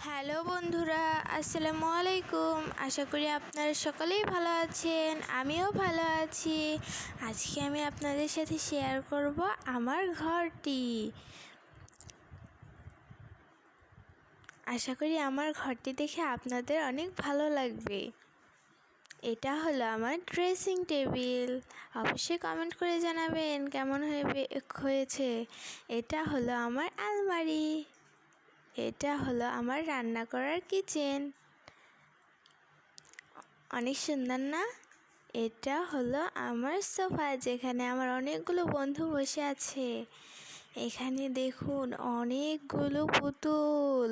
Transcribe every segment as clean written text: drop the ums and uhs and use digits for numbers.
Hello বন্ধুরা, আসসালামু আলাইকুম। আশা করি আপনারা সকলেই ভালো আছেন, আমিও ভালো আছি। আজকে আমি আপনাদের সাথে শেয়ার করব আমার ঘরটি। আশা করি আমার ঘরটি দেখে আপনাদের অনেক ভালো লাগবে। এটা হলো আমার ড্রেসিং টেবিল। অবশ্যই কমেন্ট করে জানাবেন কেমন হয়েছে। এটা হলো আমার আলমারি। এটা হলো আমার রান্না করার কিচেন। অনেক সুন্দর না? এটা হলো আমার সোফা, যেখানে আমার অনেকগুলো বন্ধু বসে আছে। এখানে দেখুন অনেকগুলো পুতুল,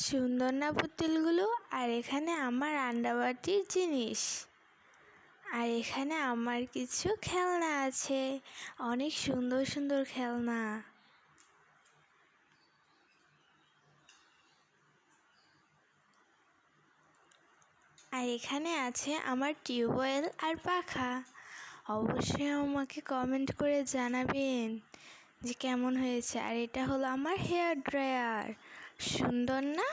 সুন্দর না পুতুলগুলো? আর এখানে আমার রান্নাবাটির জিনিস, আর এখানে আমার কিছু খেলনা আছে, অনেক সুন্দর সুন্দর খেলনা। আর এখানে আছে আমার টিউবওয়েল আর পাখা। অবশ্যই আমাকে কমেন্ট করে জানাবেন যে কেমন হয়েছে। আর এটা হলো আমার হেয়ার ড্রায়ার, সুন্দর না?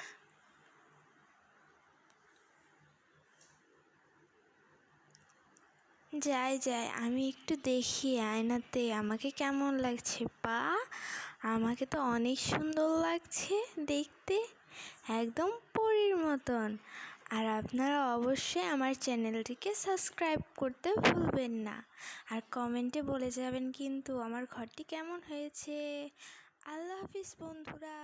যাই আমি একটু দেখি আয়নাতে আমাকে কেমন লাগছে। আমাকে তো অনেক সুন্দর লাগছে দেখতে, একদম পরীর মতন। আর আপনারা অবশ্যই আমার চ্যানেলটিকে সাবস্ক্রাইব করতে ভুলবেন না। আর কমেন্টে বলে যাবেন কিন্তু আমার ঘরটি কেমন হয়েছে। আল্লাহ হাফিজ বন্ধুরা।